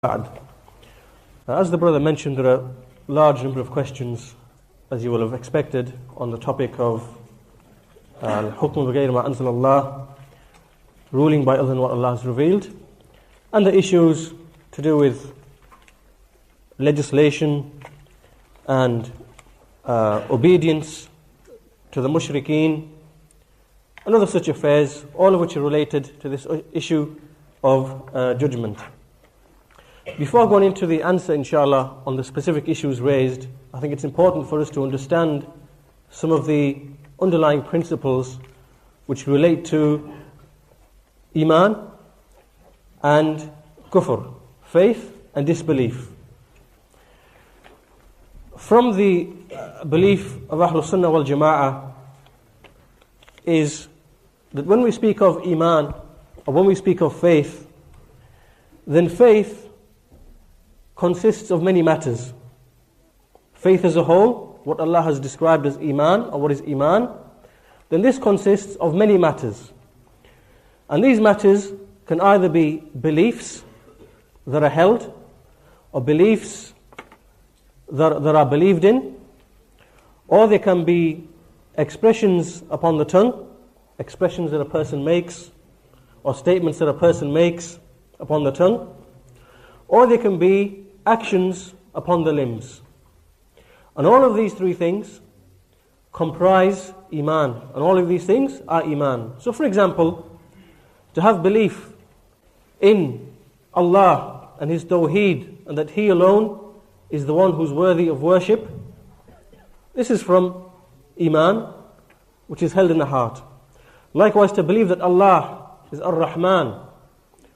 As the brother mentioned, there are a large number of questions, as you will have expected, on the topic of al-hukm bi-ghayri ma anzala Allah, ruling by other than what Allah has revealed, and the issues to do with legislation and obedience to the mushrikeen, and other such affairs, all of which are related to this issue of judgment. Before going into the answer, inshallah, on the specific issues raised, I think it's important for us to understand some of the underlying principles which relate to iman and kufur, faith and disbelief. From the belief of Ahlul Sunnah wal Jama'ah is that when we speak of iman, or when we speak of faith, then faith consists of many matters. Faith as a whole, what Allah has described as iman, or what is iman, then this consists of many matters. And these matters can either be beliefs that are held, or beliefs that are believed in, or they can be expressions upon the tongue, expressions that a person makes, or statements that a person makes upon the tongue, or they can be actions upon the limbs. And all of these three things comprise iman, and all of these things are iman. So for example, to have belief in Allah and His tawheed, and that He alone is the one who's worthy of worship, this is from iman, which is held in the heart. Likewise, to believe that Allah is Ar-Rahman,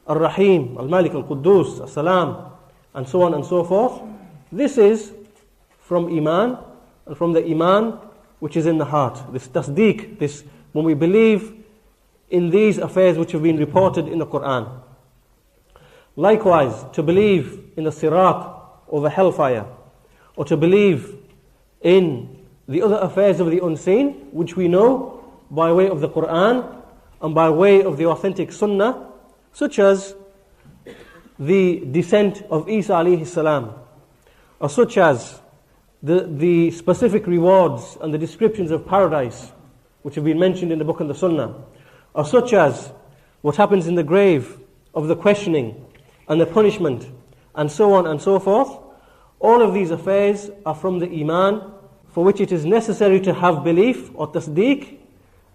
Ar-Rahim, Al-Malik, Al-Quddus, As-Salam, and so on and so forth, this is from iman, and from the iman which is in the heart. This tasdeeq, this when we believe in these affairs which have been reported in the Quran. Likewise, to believe in the sirat, or the hellfire, or to believe in the other affairs of the unseen, which we know by way of the Quran and by way of the authentic sunnah, such as the descent of Isa alayhi salam, or such as the specific rewards and the descriptions of paradise which have been mentioned in the book and the sunnah, or such as what happens in the grave of the questioning and the punishment, and so on and so forth. All of these affairs are from the iman, for which it is necessary to have belief or tasdeeq,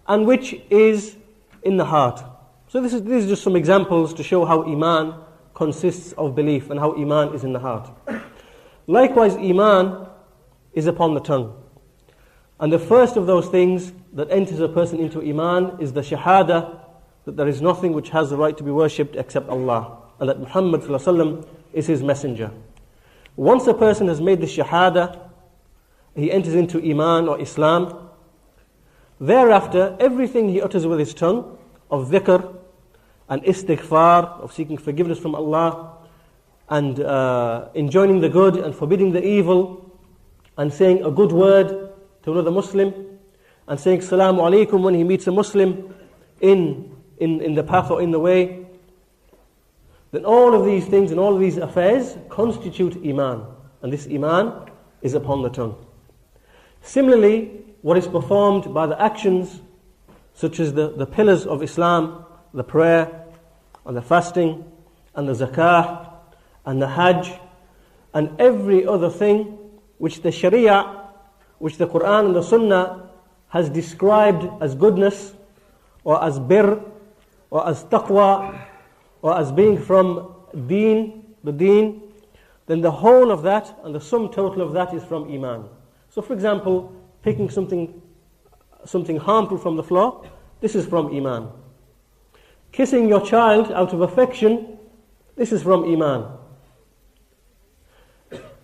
and which is in the heart. So these are just some examples to show how iman consists of belief and how iman is in the heart. Likewise, iman is upon the tongue. And the first of those things that enters a person into iman is the shahada, that there is nothing which has the right to be worshipped except Allah, and that Muhammad ﷺ is His messenger. Once a person has made the shahada, he enters into iman or Islam. Thereafter, everything he utters with his tongue of dhikr and istighfar, of seeking forgiveness from Allah, and enjoining the good and forbidding the evil, and saying a good word to another Muslim, and saying Assalamu alaikum when he meets a Muslim in the path or in the way, then all of these things and all of these affairs constitute iman, and this iman is upon the tongue. Similarly, what is performed by the actions, such as the pillars of Islam, the prayer, and the fasting, and the zakah, and the hajj, and every other thing which the Sharia, which the Quran and the Sunnah has described as goodness, or as birr, or as taqwa, or as being from the deen, then the whole of that and the sum total of that is from iman. So for example, picking something harmful from the floor, this is from iman. Kissing your child out of affection, this is from iman.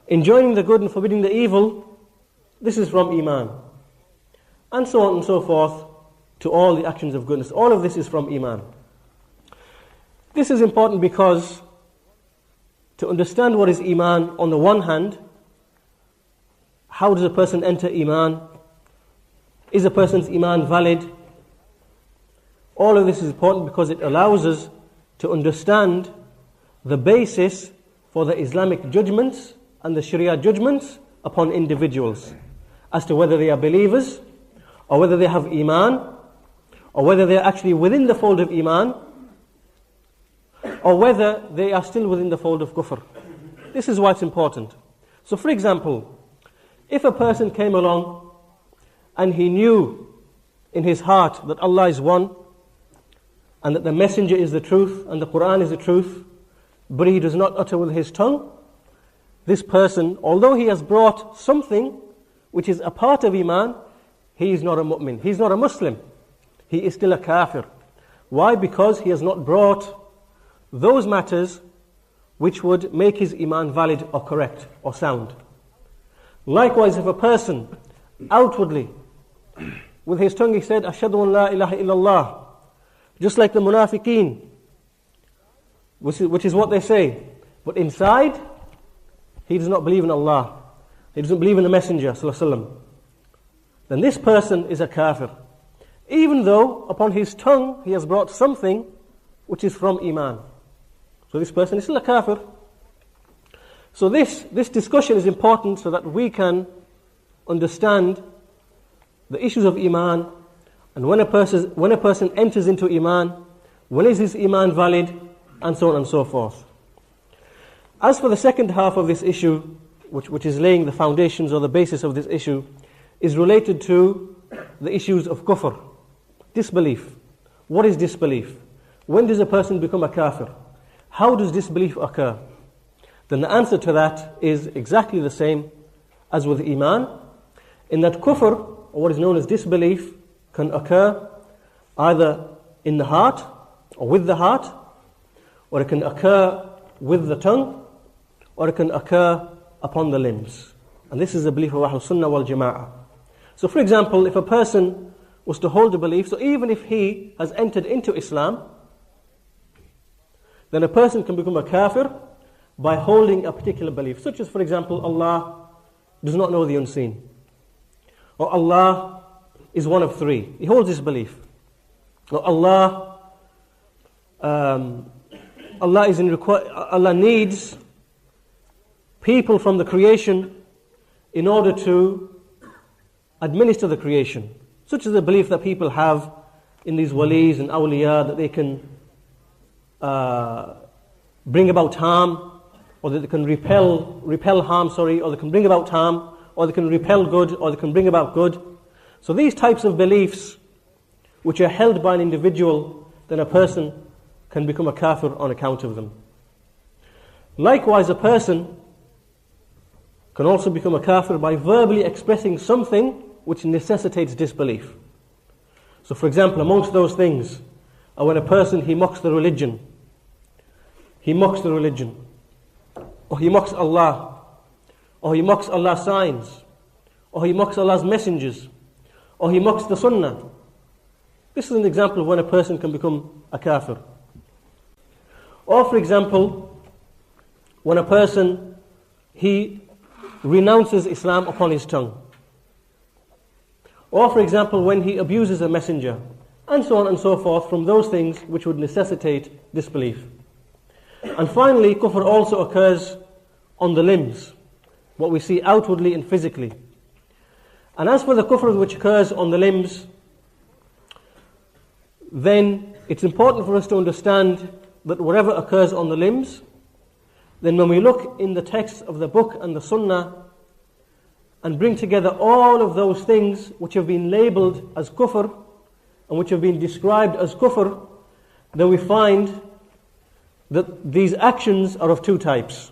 Enjoining the good and forbidding the evil, this is from iman. And so on and so forth, to all the actions of goodness. All of this is from iman. This is important because to understand what is iman, on the one hand, how does a person enter iman? Is a person's iman valid? All of this is important because it allows us to understand the basis for the Islamic judgments and the Sharia judgments upon individuals as to whether they are believers or whether they have Iman or whether they are actually within the fold of Iman or whether they are still within the fold of kufr. This is why it's important. So for example, if a person came along and he knew in his heart that Allah is one and that the messenger is the truth and the Quran is the truth, but he does not utter with his tongue, this person, although he has brought something which is a part of Iman, he is not a mu'min, he is not a Muslim, he is still a kafir. Why? Because he has not brought those matters which would make his Iman valid or correct or sound. Likewise, if a person outwardly, with his tongue he said, Ashhadu an la ilaha illallah, just like the munafiqeen, which is what they say, but inside, he does not believe in Allah, he doesn't believe in the Messenger sallallahu alaihi wasallam, then this person is a kafir, even though upon his tongue he has brought something which is from Iman. So this person is still a kafir. So this discussion is important so that we can understand the issues of Iman, and when a person enters into Iman, when is his Iman valid, and so on and so forth. As for the second half of this issue, which is laying the foundations or the basis of this issue, is related to the issues of kufr, disbelief. What is disbelief? When does a person become a kafir? How does disbelief occur? Then the answer to that is exactly the same as with Iman, in that kufr, or what is known as disbelief, can occur either in the heart or with the heart, or it can occur with the tongue, or it can occur upon the limbs. And this is the belief of Ahlul Sunnah wal Jama'ah. So for example, if a person was to hold a belief, so even if he has entered into Islam, then a person can become a kafir by holding a particular belief, such as for example, Allah does not know the unseen, or Allah is one of three. He holds this belief. Or Allah needs people from the creation in order to administer the creation, such as the belief that people have in these walis and awliya, that they can bring about harm, or that they can repel harm, or they can bring about harm, or they can repel good, or they can bring about good. So these types of beliefs which are held by an individual, then a person can become a kafir on account of them. Likewise, a person can also become a kafir by verbally expressing something which necessitates disbelief. So for example, amongst those things are when a person, he mocks the religion, or he mocks Allah, or he mocks Allah's signs, or he mocks Allah's messengers, or he mocks the sunnah. This is an example of when a person can become a kafir. Or for example, when a person, he renounces Islam upon his tongue. Or for example, when he abuses a messenger, and so on and so forth, from those things which would necessitate disbelief. And finally, kufr also occurs on the limbs, what we see outwardly and physically. And as for the kufr which occurs on the limbs, then it's important for us to understand that whatever occurs on the limbs, then when we look in the text of the book and the sunnah and bring together all of those things which have been labelled as kufr and which have been described as kufr, then we find that these actions are of two types.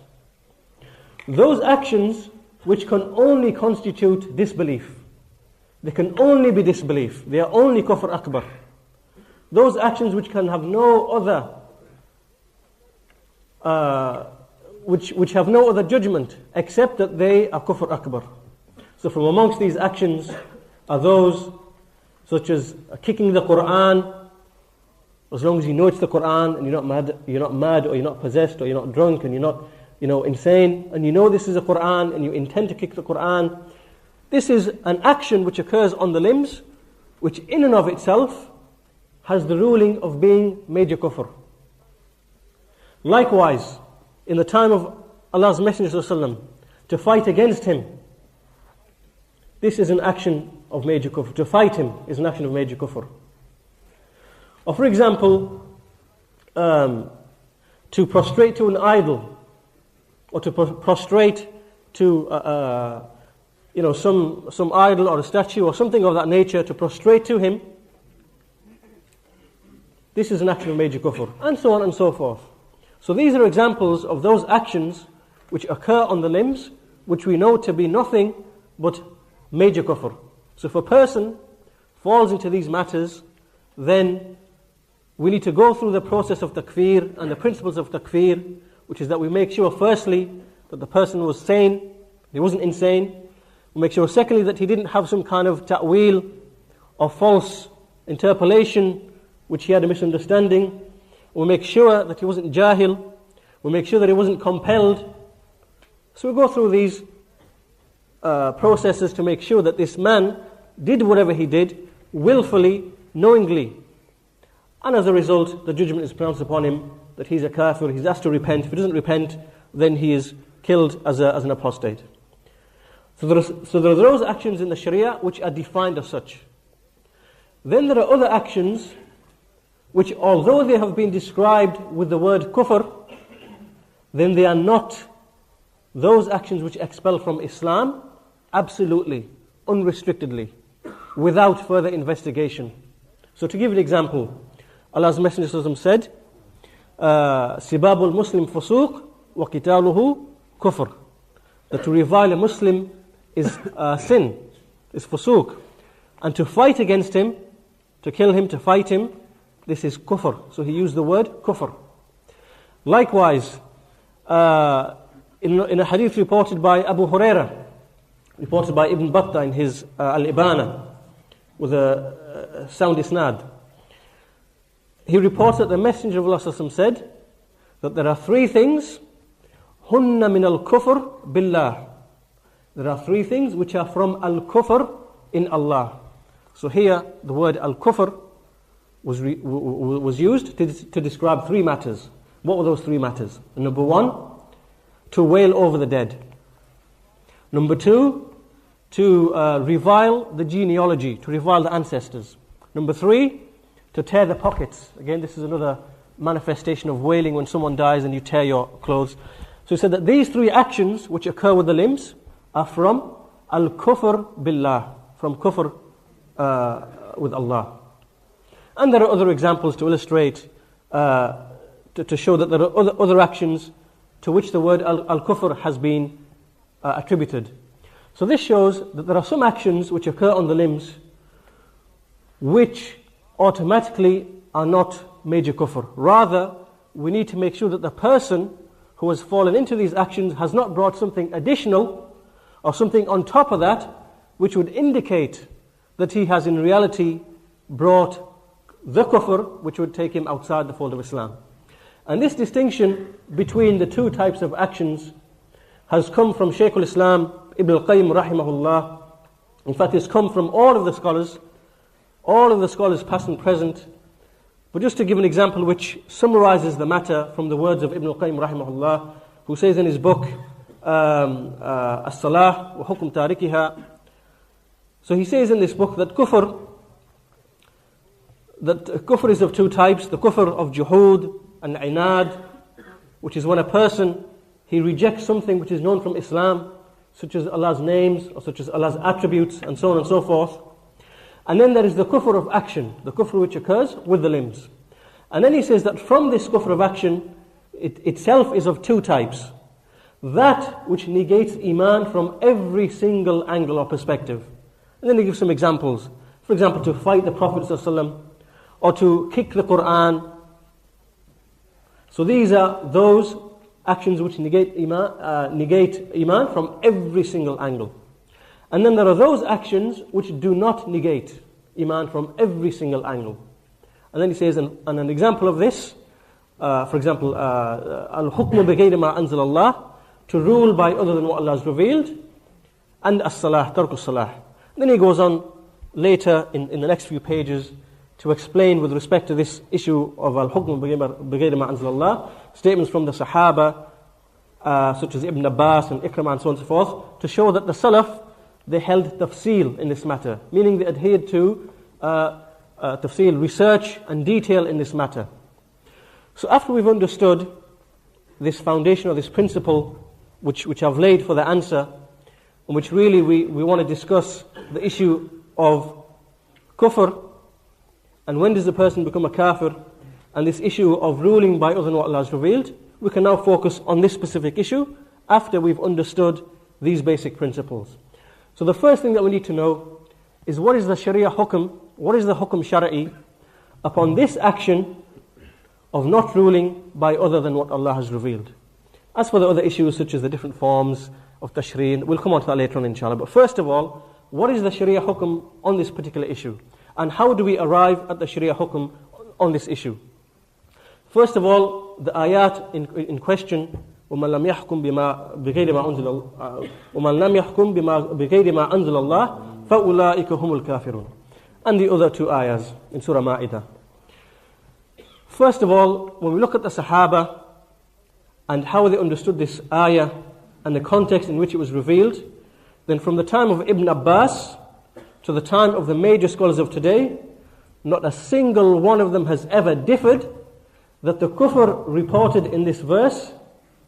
Those actions which can only constitute disbelief. They can only be disbelief. They are only kufr akbar. Those actions which can have no other which have no other judgment except that they are kufr akbar. So from amongst these actions are those such as kicking the Quran, as long as you know it's the Quran and you're not mad or you're not possessed or you're not drunk and you're not insane, and you know this is a Quran and you intend to kick the Quran. This is an action which occurs on the limbs, which in and of itself has the ruling of being major kufr. Likewise, in the time of Allah's Messenger ﷺ, to fight against him, this is an action of major kufr. To fight him is an action of major kufr. Or for example, to prostrate to an idol, or to prostrate to some idol or a statue or something of that nature, to prostrate to him, this is an action of major kufr, and so on and so forth. So these are examples of those actions which occur on the limbs, which we know to be nothing but major kufr. So if a person falls into these matters, then we need to go through the process of takfir and the principles of takfir, which is that we make sure firstly that the person was sane, he wasn't insane. We make sure secondly that he didn't have some kind of ta'wil or false interpolation, which he had a misunderstanding. We make sure that he wasn't jahil. We make sure that he wasn't compelled. So we go through these processes to make sure that this man did whatever he did willfully, knowingly. And as a result, the judgment is pronounced upon him that he's a kafir, he's asked to repent. If he doesn't repent, then he is killed as an apostate. So there are those actions in the Sharia which are defined as such. Then there are other actions which, although they have been described with the word kufr, then they are not those actions which expel from Islam absolutely, unrestrictedly, without further investigation. So to give an example, Allah's Messenger ﷺ said, Sibabul Muslim fusuq wa qitaluhu kufr. That to revile a Muslim is sin, is fusuq. And to fight against him, to kill him, to fight him, this is kufr. So he used the word kufr. Likewise, in a hadith reported by Abu Hurairah, reported by Ibn Battah in his Al-Ibana, with a sound isnad, he reports that the Messenger of Allah ﷺ said that there are three things, hunna min al-kufr billah. There are three things which are from al-kufr in Allah. So here the word al-kufr was used to describe three matters. What were those three matters? Number one, to wail over the dead. Number two, to revile the genealogy, to revile the ancestors. Number three, to tear the pockets. Again, this is another manifestation of wailing when someone dies and you tear your clothes. So he said that these three actions which occur with the limbs are from al-kufr billah, from kufr with Allah. And there are other examples to illustrate, to show that there are other actions to which the word al-kufr has been attributed. So this shows that there are some actions which occur on the limbs which automatically are not major kufr. Rather, we need to make sure that the person who has fallen into these actions has not brought something additional or something on top of that which would indicate that he has in reality brought the kufr which would take him outside the fold of Islam. And this distinction between the two types of actions has come from Shaykh al-Islam Ibn al-Qayyim rahimahullah. In fact, it's come from all of the scholars past and present. But just to give an example which summarizes the matter from the words of Ibn al-Qayyim rahimahullah, who says in his book As-Salah wa Hukm Tarikiha, so he says in this book that kufr is of two types: the kufr of juhud and inad, which is when a person he rejects something which is known from Islam, such as Allah's names or such as Allah's attributes and so on and so forth. And then there is the kufr of action, the kufr which occurs with the limbs. And then he says that from this kufr of action, it itself is of two types. That which negates iman from every single angle or perspective. And then he gives some examples. For example, to fight the Prophet ﷺ, or to kick the Quran. So these are those actions which negate iman from every single angle. And then there are those actions which do not negate iman from every single angle. And then he says, and an example of this, for example, al-hukmu bighayri ma anzal Allah, to rule by other than what Allah has revealed, and as-salah, tarku salah. Then he goes on later in the next few pages to explain with respect to this issue of al-hukmu bighayri ma anzal Allah, statements from the Sahaba, such as Ibn Abbas and Ikramah and so on and so forth, to show that the Salaf, they held tafsil in this matter, meaning they adhered to tafsil, research and detail in this matter. So after we've understood this foundation or this principle which I've laid for the answer, in which really we want to discuss the issue of kufr, and when does a person become a kafir, and this issue of ruling by other than what Allah has revealed, we can now focus on this specific issue after we've understood these basic principles. So the first thing that we need to know is, what is the Sharia hukm, what is the hukm shara'i upon this action of not ruling by other than what Allah has revealed. As for the other issues such as the different forms of tashri', we'll come on to that later on inshallah. But first of all, what is the Sharia hukm on this particular issue? And how do we arrive at the Sharia hukm on this issue? First of all, the ayat in question, وَمَنْ لَمْ يَحْكُمْ بِغَيْرِ مَا أَنزَلَ اللَّهِ فَأُولَٰئِكَ هُمُ الْكَافِرُونَ. And the other two ayahs in Surah Ma'idah. First of all, when we look at the Sahaba and how they understood this ayah and the context in which it was revealed, then from the time of Ibn Abbas to the time of the major scholars of today, not a single one of them has ever differed that the kufr reported in this verse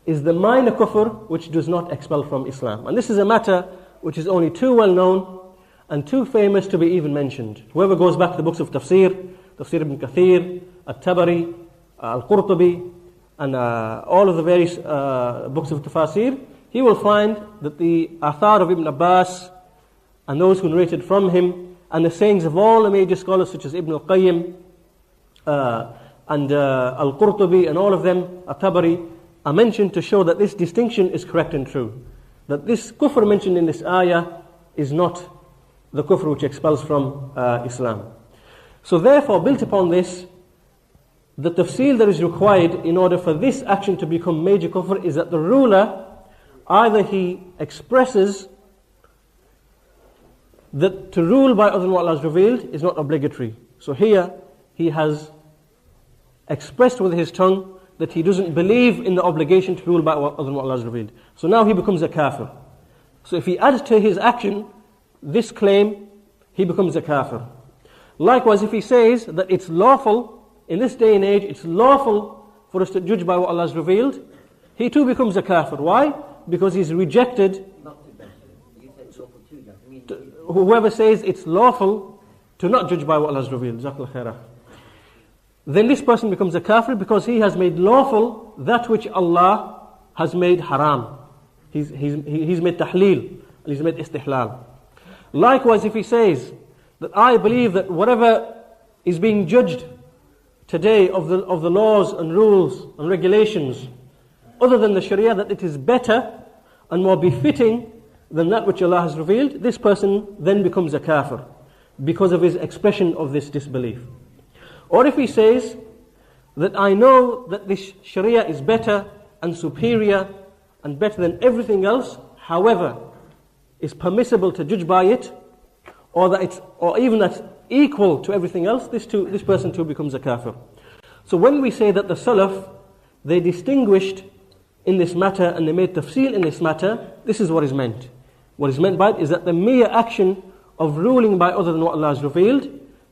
is the minor kufr which does not expel from Islam. And this is a matter which is only too well known and too famous to be even mentioned. Whoever goes back to the books of Tafsir Ibn Kathir, At-Tabari, Al-Qurtubi, and all of the various books of Tafasir, he will find that the athar of Ibn Abbas and those who narrated from him, and the sayings of all the major scholars such as Ibn al-Qayyim and Al-Qurtubi and all of them, At-Tabari, are mentioned to show that this distinction is correct and true. That this kufr mentioned in this ayah is not the kufr which expels from Islam. So therefore, built upon this, the tafsil that is required in order for this action to become major kufr is that the ruler, either he expresses that to rule by other than what Allah has revealed is not obligatory. So here, he has expressed with his tongue that he doesn't believe in the obligation to rule by other than what Allah has revealed. So now he becomes a kafir. So if he adds to his action this claim, he becomes a kafir. Likewise, if he says that it's lawful, in this day and age, it's lawful for us to judge by what Allah has revealed, he too becomes a kafir. Why? Because he's rejected. Whoever says it's lawful to not judge by what Allah has revealed, Jazakallah khairah, then this person becomes a kafir because he has made lawful that which Allah has made haram. He's made tahleel, and he's made istihlal. Likewise, if he says that I believe that whatever is being judged today of the laws and rules and regulations other than the Sharia, that it is better and more befitting than that which Allah has revealed, this person then becomes a kafir because of his expression of this disbelief. Or if he says that I know that this Sharia is better and superior and better than everything else, however, is permissible to judge by it, or even that's equal to everything else, this person too becomes a kafir. So when we say that the Salaf, they distinguished in this matter and they made tafsil in this matter, this is what is meant. What is meant by it is that the mere action of ruling by other than what Allah has revealed,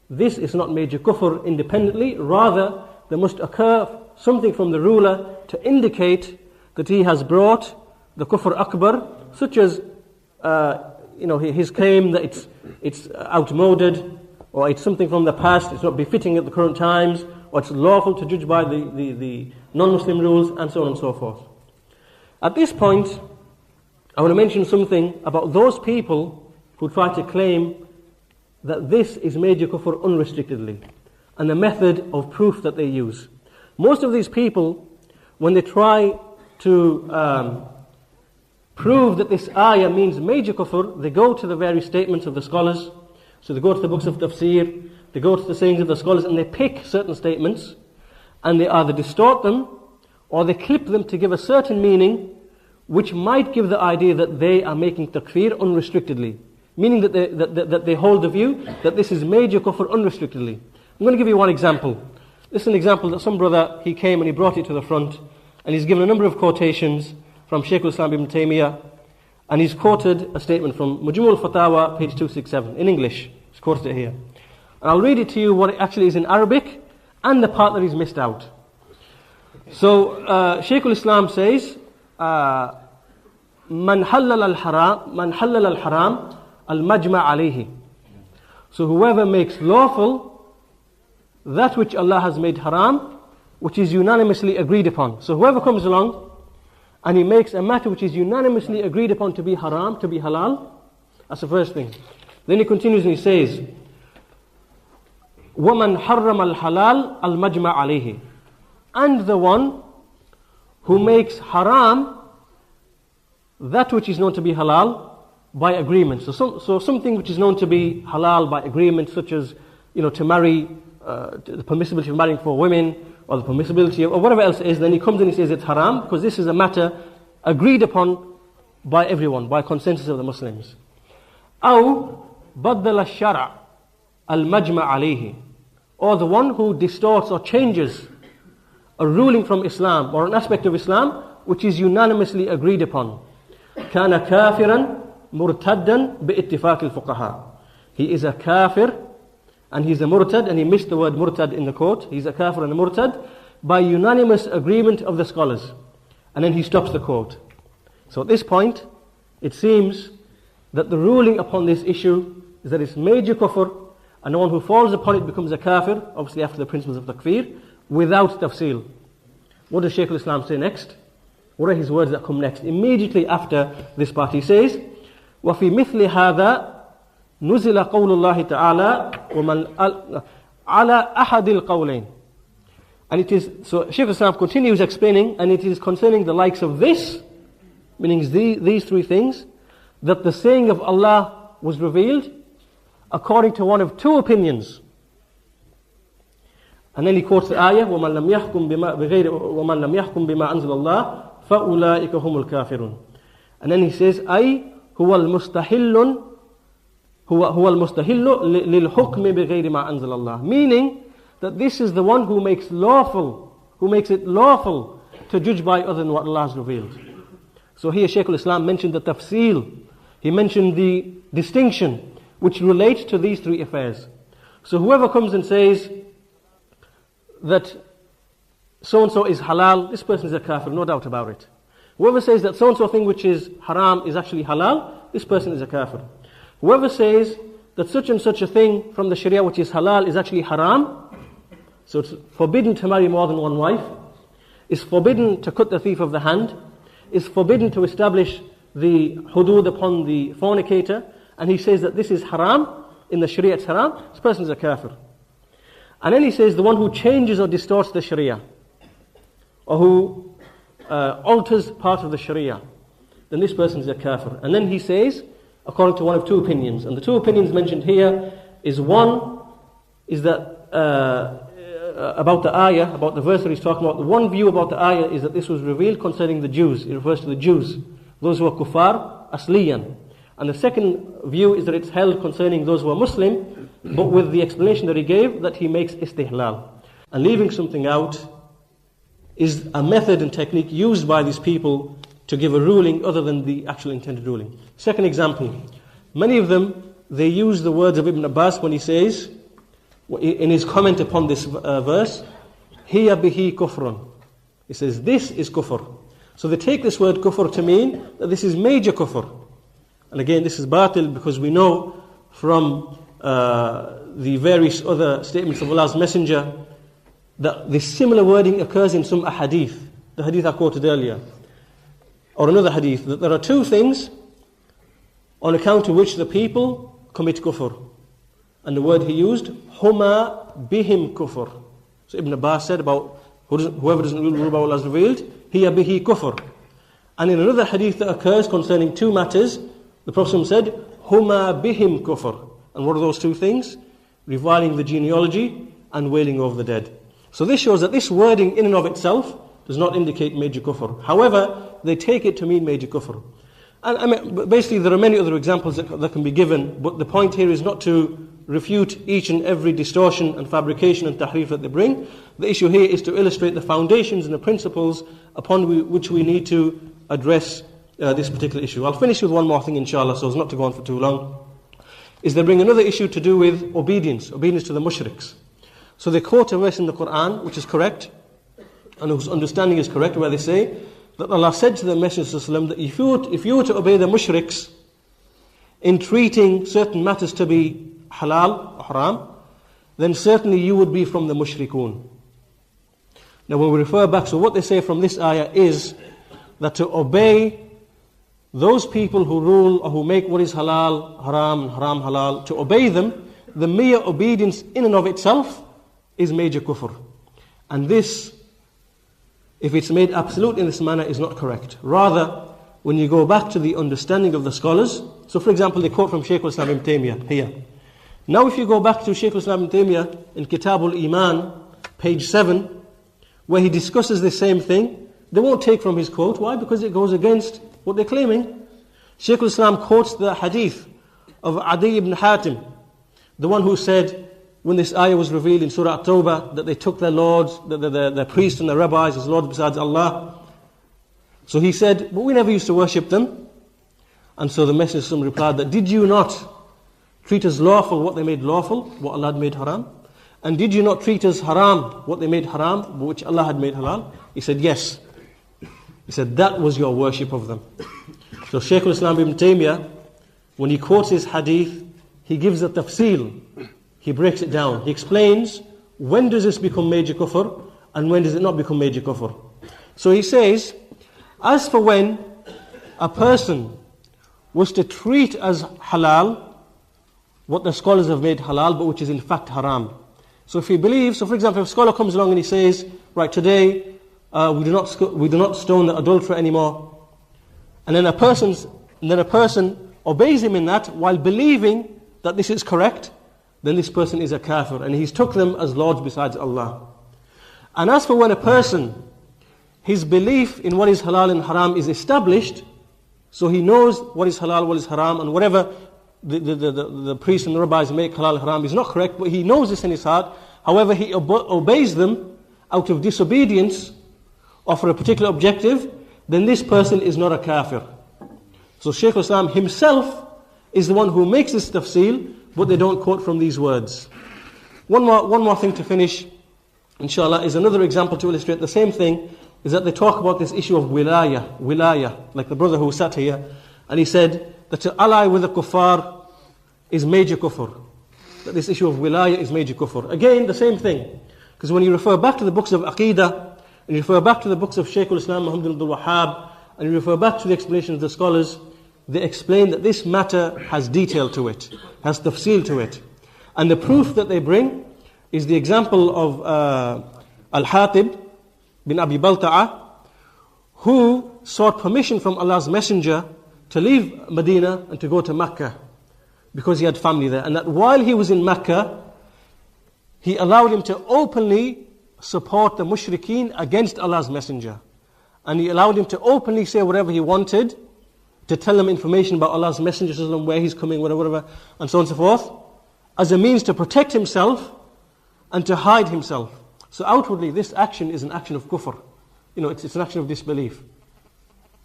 this is not major kufr independently, rather there must occur something from the ruler to indicate that he has brought the kufr akbar, such as his claim that it's outmoded, or it's something from the past, it's not befitting at the current times, or it's lawful to judge by the non-Muslim rules, and so on and so forth. At this point, I want to mention something about those people who try to claim that this is major kufr unrestrictedly, and the method of proof that they use. Most of these people, when they try to prove that this ayah means major kufr, they go to the various statements of the scholars. So they go to the books of tafsir, they go to the sayings of the scholars, and they pick certain statements, and they either distort them, or they clip them to give a certain meaning, which might give the idea that they are making takfir unrestrictedly. Meaning that they hold the view that this is major kufr unrestrictedly. I'm going to give you one example. This is an example that some brother, he came and he brought it to the front, and he's given a number of quotations from Shaykh Islam ibn Taymiyyah, and he's quoted a statement from Majmu' al-Fatawa, page 267, in English. He's quoted it here. And I'll read it to you what it actually is in Arabic, and the part that he's missed out. So, Shaykh al-Islam says, من حلل الحرام المجمع عليه. So whoever makes lawful that which Allah has made haram, which is unanimously agreed upon. So whoever comes along and he makes a matter which is unanimously agreed upon to be haram, to be halal, that's the first thing. Then he continues and he says, وَمَنْ حَرَّمَ الْحَلَالَ الْمَجْمَعَ عَلَيْهِ. And the one who makes haram that which is known to be halal by agreement. So something which is known to be halal by agreement, such as, to marry, the permissibility of marrying for women, or the permissibility of, or whatever else it is, then he comes and he says it's haram, because this is a matter agreed upon by everyone, by consensus of the Muslims. أو بدل الشرع المجمع عليه. Or the one who distorts or changes a ruling from Islam, or an aspect of Islam, which is unanimously agreed upon. كان كافرا مرتدا باتفاق الفقهاء. He is a kafir and he's a murtad, and he missed the word murtad in the quote. He's a kafir and a murtad by unanimous agreement of the scholars. And then he stops the quote. So at this point, it seems that the ruling upon this issue is that it's major kufr, and the one who falls upon it becomes a kafir, obviously after the principles of takfir, without tafsil. What does Shaykh al-Islam say next? What are his words that come next? Immediately after this part he says, وَفِي مِثْلِ هَذَا نُزِلَ قَوْلُ اللَّهِ تَعَالَى وَمَنْ عَلَى أَحَدِ الْقَوْلَيْنِ. And it is, so Shaykh al-Islam continues explaining, and it is concerning the likes of this, meaning these three things, that the saying of Allah was revealed according to one of two opinions. And then he quotes the ayah, وَمَنْ لَمْ يَحْكُمْ بِمَا أَنزَلَ اللَّهِ فَأُولَٰئِكَ هُمُ الْكَافِرُونَ. And then he says, أي هو المستحل للحكم بغير ما أنزل الله. Meaning that this is the one who makes it lawful to judge by other than what Allah has revealed. So here Shaykh al-Islam mentioned the tafsil. He mentioned the distinction which relates to these three affairs. So whoever comes and says that so-and-so is halal, this person is a kafir, no doubt about it. Whoever says that so-and-so thing which is haram is actually halal, this person is a kafir. Whoever says that such and such a thing from the Sharia which is halal is actually haram, so it's forbidden to marry more than one wife, is forbidden to cut the thief of the hand, is forbidden to establish the hudud upon the fornicator, and he says that this is haram, in the Sharia it's haram, this person is a kafir. And then he says the one who changes or distorts the Sharia, or who alters part of the Sharia, then this person is a kafir. And then he says, according to one of two opinions, and the two opinions mentioned here is one, is that about the ayah, about the verse that he's talking about, the one view about the ayah is that this was revealed concerning the Jews. It refers to the Jews, those who are kuffar, asliyan. And the second view is that it's held concerning those who are Muslim, but with the explanation that he gave, that he makes istihlal. And leaving something out is a method and technique used by these people to give a ruling other than the actual intended ruling. Second example, many of them, they use the words of Ibn Abbas when he says, in his comment upon this verse, hiya bihi kufrun. He says, this is kufr. So they take this word kufr to mean that this is major kufr. And again, this is batil, because we know from the various other statements of Allah's Messenger that this similar wording occurs in some ahadith, the hadith I quoted earlier, or another hadith, that there are two things on account of which the people commit kufr. And the word he used, huma bihim kufr. So Ibn Abbas said about whoever doesn't rule about Allah is revealed, hiya bihi kufr. And in another hadith that occurs concerning two matters, the Prophet said, huma bihim kufr. And what are those two things? Reviling the genealogy and wailing over the dead. So this shows that this wording in and of itself does not indicate major kufr. However, they take it to mean major kufr. And basically there are many other examples that can be given, but the point here is not to refute each and every distortion and fabrication and tahrif that they bring. The issue here is to illustrate the foundations and the principles upon which we need to address this particular issue. I'll finish with one more thing, inshallah, so as not to go on for too long. Is they bring another issue to do with obedience to the mushriks. So they quote a verse in the Quran, which is correct, and whose understanding is correct, where they say that Allah said to the Messenger ﷺ that if you were to obey the mushriks in treating certain matters to be halal or haram, then certainly you would be from the mushrikun. Now when we refer back, so what they say from this ayah is that to obey those people who rule or who make what is halal haram and haram halal, to obey them, the mere obedience in and of itself is major kufr. And this, if it's made absolute in this manner, is not correct. Rather, when you go back to the understanding of the scholars, so for example they quote from Shaykh Ibn Taymiyyah here. Now if you go back to Shaykh Ibn Taymiyyah in Kitab al-Iman, page 7, where he discusses the same thing, they won't take from his quote. Why? Because it goes against what they're claiming. Shaykh al-Islam quotes the hadith of Adi ibn Hatim, the one who said, when this ayah was revealed in Surah At-Tawbah, that they took their lords, the priests and the rabbis as lords besides Allah. So he said, but we never used to worship them. And so the Messenger replied that, did you not treat as lawful what they made lawful, what Allah had made haram? And did you not treat as haram what they made haram, which Allah had made halal? He said, yes. He said, that was your worship of them. So Shaykh al-Islam ibn Taymiyyah, when he quotes his hadith, he gives a tafsil. He breaks it down. He explains, when does this become major kufr, and when does it not become major kufr? So he says, as for when a person was to treat as halal what the scholars have made halal, but which is in fact haram. So if he believes, so for example, if a scholar comes along and he says, right, today we do not stone the adulterer anymore, and then a person obeys him in that while believing that this is correct, then this person is a kafir, and he's took them as lords besides Allah. And as for when a person, his belief in what is halal and haram is established, so he knows what is halal, what is haram, and whatever the priests and the rabbis make halal haram is not correct, but he knows this in his heart. However, he obeys them out of disobedience or for a particular objective, then this person is not a kafir. So Shaykh al-Islam himself is the one who makes this tafsil, but they don't quote from these words. One more thing to finish, inshallah, is another example to illustrate the same thing, is that they talk about this issue of wilaya, like the brother who sat here, and he said that to ally with the kuffar is major kufr. That this issue of wilaya is major kufr. Again, the same thing. Because when you refer back to the books of Aqidah, and you refer back to the books of Shaykh al-Islam Muhammad Abdul Wahhab, and you refer back to the explanation of the scholars, they explain that this matter has detail to it, has tafsil to it. And the proof that they bring is the example of Al-Hatib bin Abi Balta'a, who sought permission from Allah's Messenger to leave Medina and to go to Mecca, because he had family there. And that while he was in Mecca, he allowed him to openly support the mushrikeen against Allah's Messenger. And he allowed him to openly say whatever he wanted, to tell them information about Allah's Messenger, where he's coming, whatever, and so on and so forth, as a means to protect himself and to hide himself. So outwardly, this action is an action of kufr. It's an action of disbelief.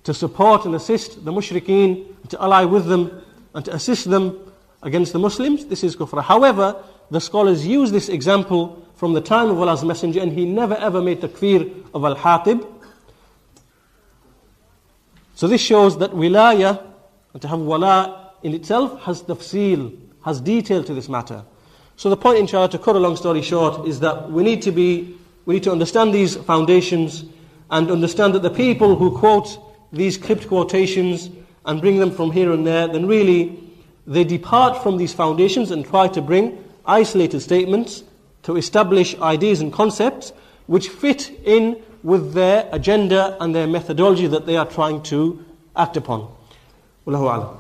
To support and assist the mushrikeen, to ally with them, and to assist them against the Muslims, this is kufr. However, the scholars use this example from the time of Allah's Messenger, and he never ever made takfir of Al-Hatib. So this shows that wilaya, and to have wala in itself, has tafsil, has detail to this matter. So the point, inshallah, to cut a long story short, is that we need to understand these foundations and understand that the people who quote these clipped quotations and bring them from here and there, then really they depart from these foundations and try to bring isolated statements to establish ideas and concepts which fit in with their agenda and their methodology that they are trying to act upon. Wallahu a'lam.